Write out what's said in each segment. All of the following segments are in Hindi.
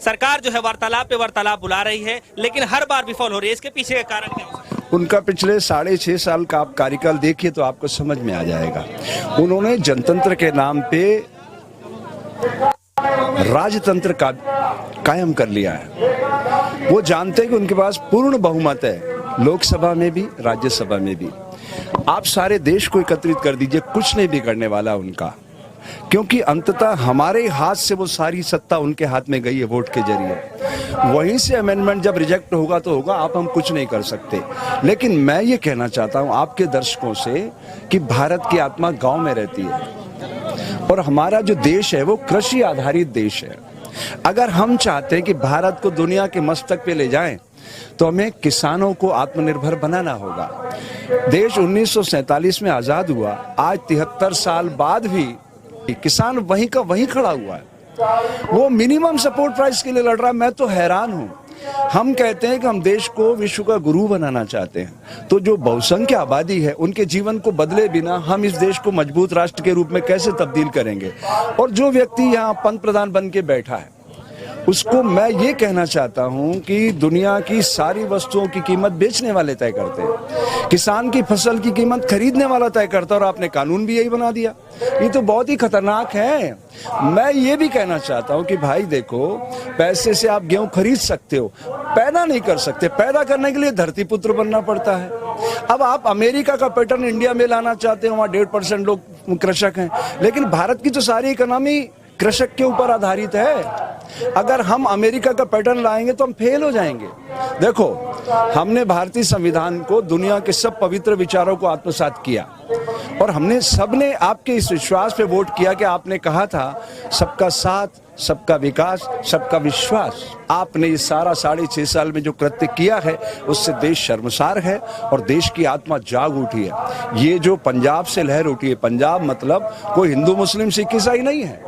सरकार जो है वार्तालाप पे वार्तालाप बुला रही है, लेकिन हर बार विफल हो रही है। इसके पीछे का कारण क्या हो सकता है? उनका पिछले 6.5 साल का आप कार्यकाल देखिए तो आपको समझ में आ जाएगा। उन्होंने जनतंत्र के नाम पे राजतंत्र का कायम कर लिया है। वो जानते हैं कि उनके पास पूर्ण बहुमत है, लोकसभा में भी राज्यसभा में भी। आप सारे देश को एकत्रित कर दीजिए, कुछ नहीं बिगड़ने वाला उनका, क्योंकि अंततः हमारे हाथ से वो सारी सत्ता उनके हाथ में गई है वोट के जरिए। वहीं से अमेंडमेंट जब रिजेक्ट होगा तो होगा, आप हम कुछ नहीं कर सकते। लेकिन मैं ये कहना चाहता हूँ आपके दर्शकों से कि भारत की आत्मा गांव में रहती है और हमारा जो देश है वो कृषि आधारित देश है। अगर हम चाहते हैं कि भारत को दुनिया के मस्तक पे ले जाएं तो हमें किसानों को आत्मनिर्भर बनाना होगा। देश 1947 में आजाद हुआ, आज 73 साल बाद भी किसान वहीं का वहीं खड़ा हुआ है। वो मिनिमम सपोर्ट प्राइस के लिए लड़ रहा है। मैं तो हैरान हूं। हम कहते हैं कि हम देश को विश्व का गुरु बनाना चाहते हैं, तो जो बहुसंख्य आबादी है उनके जीवन को बदले बिना हम इस देश को मजबूत राष्ट्र के रूप में कैसे तब्दील करेंगे। और जो व्यक्ति यहाँ पंत प्रधान बन के बैठा है उसको मैं ये कहना चाहता हूँ कि दुनिया की सारी वस्तुओं की कीमत बेचने वाले तय करते हैं, किसान की फसल की कीमत खरीदने वाला तय करता है, और आपने कानून भी यही बना दिया। ये तो बहुत ही खतरनाक है। मैं ये भी कहना चाहता हूँ कि भाई देखो, पैसे से आप गेहूं खरीद सकते हो, पैदा नहीं कर सकते। पैदा करने के लिए धरती पुत्र बनना पड़ता है। अब आप अमेरिका का पैटर्न इंडिया में लाना चाहते हो, वहाँ 1.5% लोग कृषक हैं, लेकिन भारत की तो सारी इकोनॉमी कृषक के ऊपर आधारित है। अगर हम अमेरिका का पैटर्न लाएंगे तो हम फेल हो जाएंगे। देखो, हमने भारतीय संविधान को दुनिया के सब पवित्र विचारों को आत्मसात किया, और हमने सबने आपके इस विश्वास पे वोट किया कि आपने कहा था सबका साथ, सबका विकास, सबका विश्वास। आपने ये सारा 6.5 साल में जो कृत्य किया है उससे देश शर्मसार है और देश की आत्मा जाग उठी है। ये जो पंजाब से लहर उठी है, पंजाब मतलब कोई हिंदू मुस्लिम सिख ईसाई नहीं है।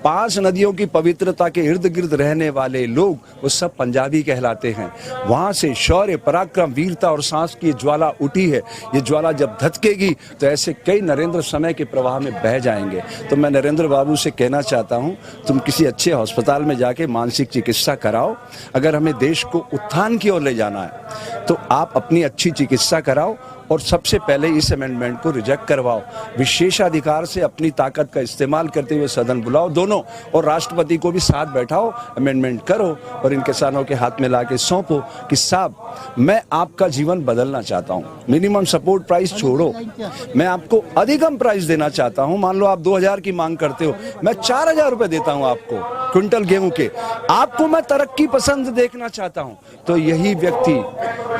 5 नदियों की पवित्रता के इर्द गिर्द रहने वाले लोग वो सब पंजाबी कहलाते हैं। वहां से शौर्य, पराक्रम, वीरता और साहस की ज्वाला उठी है। ये ज्वाला जब धधकेगी तो ऐसे कई नरेंद्र समय के प्रवाह में बह जाएंगे। तो मैं नरेंद्र बाबू से कहना चाहता हूं, तुम किसी अच्छे अस्पताल में जाके मानसिक चिकित्सा कराओ। अगर हमें देश को उत्थान की ओर ले जाना है तो आप अपनी अच्छी चिकित्सा कराओ और सबसे पहले इस अमेंडमेंट को रिजेक्ट करवाओ। विशेषाधिकार से अपनी ताकत का इस्तेमाल करते हुए सदन बुलाओ दोनों, और राष्ट्रपति को भी साथ बैठाओ, अमेंडमेंट करो और इन किसानों के हाथ में लाके सौंपो कि साहब मैं आपका जीवन बदलना चाहता हूँ। मिनिमम सपोर्ट प्राइस छोड़ो, मैं आपको अधिकतम प्राइस देना चाहता हूँ। मान लो आप 2000 की मांग करते हो, मैं 4000 रुपए देता हूँ आपको क्विंटल गेहूं के। आपको मैं तरक्की पसंद देखना चाहता हूँ। तो यही व्यक्ति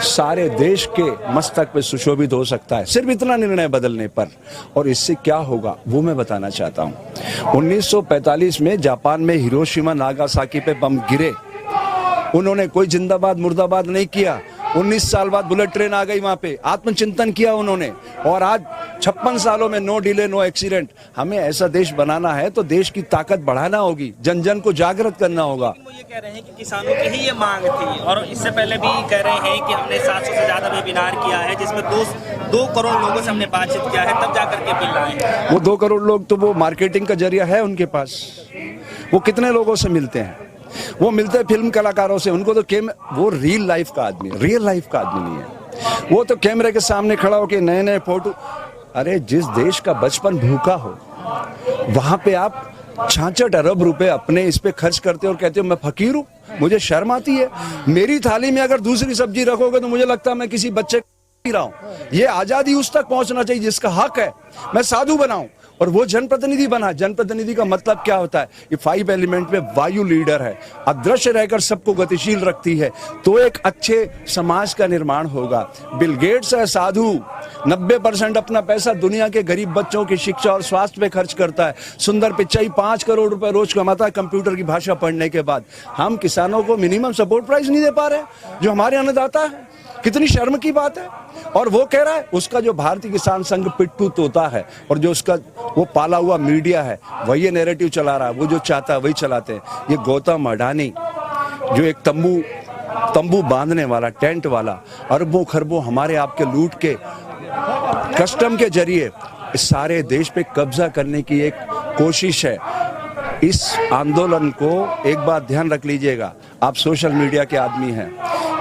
सारे देश के मस्तक पे सुशोभित हो सकता है सिर्फ इतना निर्णय बदलने पर। और इससे क्या होगा वो मैं बताना चाहता हूं। 1945 में जापान में हिरोशिमा नागासाकी पे बम गिरे, उन्होंने कोई जिंदाबाद मुर्दाबाद नहीं किया। 19 साल बाद बुलेट ट्रेन आ गई, वहां पे आत्मचिंतन किया उन्होंने, और आज 56 सालों में नो डिले नो एक्सीडेंट। हमें ऐसा देश बनाना है तो देश की ताकत बढ़ाना होगी, जन जन को जागृत करना होगा। वो ये कह रहे हैं कि किसानों की ही ये मांग थी, और इससे पहले भी कह रहे हैं कि हमने 700 से ज्यादा वेबिनार किया है जिसमें 2 करोड़ लोगों से हमने बातचीत किया है, तब जाकर के बिल लाए हैं। वो 2 करोड़ लोग तो वो मार्केटिंग का जरिया है उनके पास। वो कितने लोगों से मिलते हैं? वो मिलते हैं फिल्म कलाकारों से। उनको तो वो रियल लाइफ का आदमी नहीं है। वो तो कैमरे के सामने खड़ा होकर नए नए फोटो। अरे जिस देश का बचपन भूखा हो वहां पे आप 66 अरब रुपए अपने इस पे खर्च करते हो और कहते हो मैं फकीर हूं। मुझे शर्म आती है। मेरी थाली में अगर दूसरी सब्जी रखोगे तो मुझे लगता है मैं किसी बच्चे रहा हूं। ये आजादी उस तक पहुंचना चाहिए जिसका हक है। मैं साधु बनाऊं और वो जनप्रतिनिधि बना। जनप्रतिनिधि का मतलब क्या होता है? ये 5 एलिमेंट में वायु लीडर है, अदृश्य रहकर सबको गतिशील रखती है, तो एक अच्छे समाज का निर्माण होगा। बिल गेट्स है साधु, 90% अपना पैसा दुनिया के गरीब बच्चों की शिक्षा और स्वास्थ्य पे खर्च करता है। सुंदर पिचाई 5 करोड़ रुपए रोज कमाता है कंप्यूटर की भाषा पढ़ने के बाद। हम किसानों को मिनिमम सपोर्ट प्राइस नहीं दे पा रहे, जो हमारे अन्नदाता है। कितनी शर्म की बात है। और वो कह रहा है उसका जो भारतीय किसान संघ पिट्ठू तोता है और जो उसका वो पाला हुआ मीडिया है वही ये नैरेटिव चला रहा है। वो जो चाहता है वही चलाते हैं। ये गौतम अडानी जो एक तंबू बांधने वाला, टेंट वाला, अरबों खरबों हमारे आपके लूट के कस्टम के जरिए इस सारे देश पे कब्जा करने की एक कोशिश है। इस आंदोलन को एक बात ध्यान रख लीजिएगा, आप सोशल मीडिया के आदमी हैं,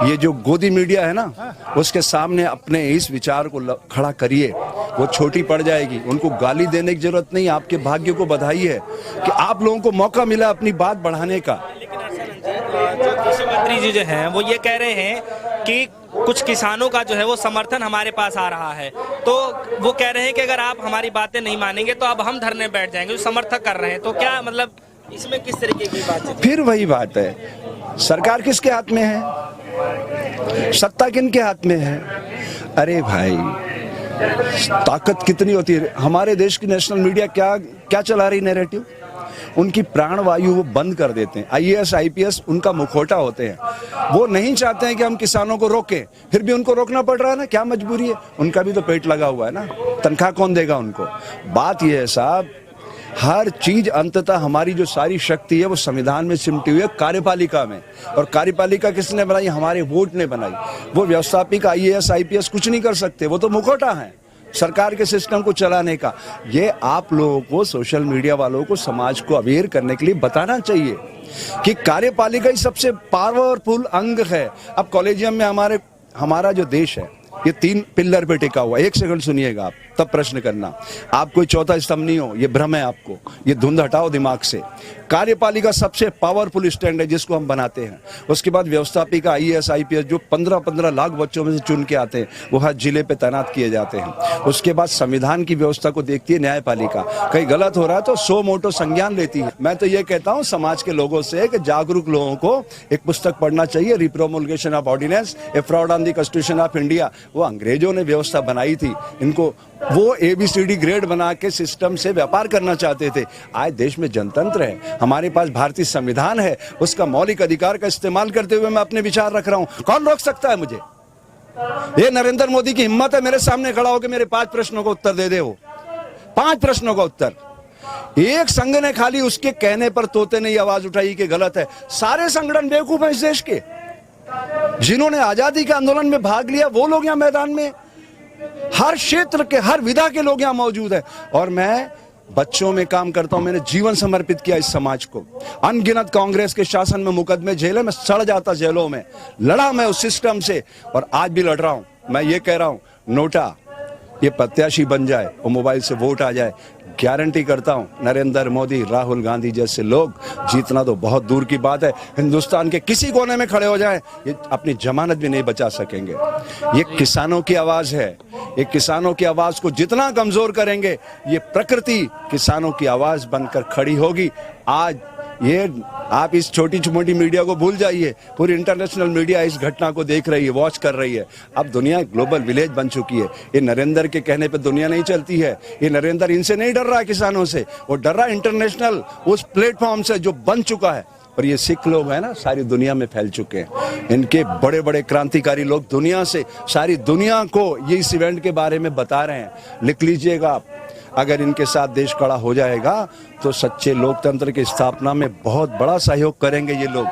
ये जो गोदी मीडिया है ना, उसके सामने अपने इस विचार को खड़ा करिए, वो छोटी पड़ जाएगी। उनको गाली देने की जरूरत नहीं, आपके भाग्य को बधाई है कि आप लोगों को मौका मिला अपनी बात बढ़ाने का। लेकिन जो कृषि मंत्री जी जो हैं वो ये कह रहे हैं कि कुछ किसानों का जो है वो समर्थन हमारे पास आ रहा है, तो वो कह रहे हैं कि अगर आप हमारी बातें नहीं मानेंगे तो अब हम धरने बैठ जाएंगे, जो समर्थक कर रहे हैं। तो क्या मतलब इसमें किस तरीके की बात है? फिर वही बात है, सरकार किसके हाथ में है, सत्ता किनके हाथ में है? अरे भाई, ताकत कितनी होती है। हमारे देश की नेशनल मीडिया क्या क्या चला रही नैरेटिव, उनकी प्राणवायु वो बंद कर देते हैं। आईएएस आईपीएस उनका मुखौटा होते हैं, वो नहीं चाहते हैं कि हम किसानों को रोकें, फिर भी उनको रोकना पड़ रहा है ना, क्या मजबूरी है, उनका भी तो पेट लगा हुआ है ना, तनख्वाह कौन देगा उनको। बात यह है साहब, हर चीज अंततः हमारी जो सारी शक्ति है वो संविधान में सिमटी हुई है, कार्यपालिका में। और कार्यपालिका किसने बनाई? हमारे वोट ने बनाई। वो व्यवस्थापिका आईएएस आईपीएस कुछ नहीं कर सकते, वो तो मुखौटा है सरकार के सिस्टम को चलाने का। ये आप लोगों को, सोशल मीडिया वालों को, समाज को अवेयर करने के लिए बताना चाहिए कि कार्यपालिका ही सबसे पावरफुल अंग है। अब कॉलेजियम में हमारा जो देश है ये 3 पिल्लर पे टिका हुआ है। एक सेकंड सुनिएगा आप, तब प्रश्न करना। आप कोई चौथा स्तंभ नहीं हो, ये भ्रम है आपको, ये धुंध हटाओ दिमाग से। कार्यपालिका सबसे पावरफुल स्टैंड है जिसको हम बनाते हैं। उसके बाद व्यवस्थापिका आईएएस आईपीएस जो 15-15 लाख बच्चों में से चुन के आते हैं, वो हर जिले पे तैनात किए जाते हैं। उसके बाद संविधान की व्यवस्था को देखती है न्यायपालिका, कहीं गलत हो रहा है तो सो मोटो संज्ञान लेती है। मैं तो ये कहता हूँ समाज के लोगों से कि जागरूक लोगों को एक पुस्तक पढ़ना चाहिए, repromulgation of ordinance, a fraud on the constitution of India. वो अंग्रेजों ने व्यवस्था बनाई थी, इनको वो ABCD ग्रेड बना के सिस्टम से व्यापार करना चाहते थे। आज देश में जनतंत्र है, हमारे पास भारतीय संविधान है, उसका मौलिक अधिकार का इस्तेमाल करते हुए मैं अपने विचार रख रहा हूं। कौन रोक सकता है मुझे? ये नरेंद्र मोदी की हिम्मत है मेरे सामने खड़ा होकर मेरे 5 प्रश्नों का उत्तर दे दे। वो 5 प्रश्नों का उत्तर, एक संघ ने खाली उसके कहने पर तोते ने आवाज उठाई कि गलत है। सारे संगठन बेवकूफ है इस देश के, जिन्होंने आजादी के आंदोलन में भाग लिया वो लोग यहां मैदान में, हर क्षेत्र के, हर विधा के लोग यहां मौजूद है। और मैं बच्चों में काम करता हूं, मैंने जीवन समर्पित किया इस समाज को। अनगिनत कांग्रेस के शासन में मुकदमे जेलों में सड़ जाता, जेलों में लड़ा मैं उस सिस्टम से, और आज भी लड़ रहा हूं। मैं ये कह रहा हूं, नोटा ये प्रत्याशी बन जाए और मोबाइल से वोट आ जाए, गारंटी करता हूं नरेंद्र मोदी, राहुल गांधी जैसे लोग जीतना तो बहुत दूर की बात है, हिंदुस्तान के किसी कोने में खड़े हो जाएं, ये अपनी जमानत भी नहीं बचा सकेंगे। ये किसानों की आवाज है, ये किसानों की आवाज को जितना कमजोर करेंगे, ये प्रकृति किसानों की आवाज बनकर खड़ी होगी। आज ये आप इस छोटी मोटी मीडिया को भूल जाइए, पूरी इंटरनेशनल मीडिया इस घटना को देख रही है, वॉच कर रही है। अब दुनिया ग्लोबल विलेज बन चुकी है। ये नरेंद्र के कहने पे दुनिया नहीं चलती है। ये नरेंद्र इनसे नहीं डर रहा है, किसानों से, वो डर रहा है इंटरनेशनल उस प्लेटफॉर्म से जो बन चुका है। पर ये सिख लोग हैं ना, सारी दुनिया में फैल चुके हैं। इनके बड़े बड़े क्रांतिकारी लोग दुनिया से, सारी दुनिया को ये इस इवेंट के बारे में बता रहे हैं। लिख लीजिएगा आप, अगर इनके साथ देश खड़ा हो जाएगा तो सच्चे लोकतंत्र की स्थापना में बहुत बड़ा सहयोग करेंगे ये लोग।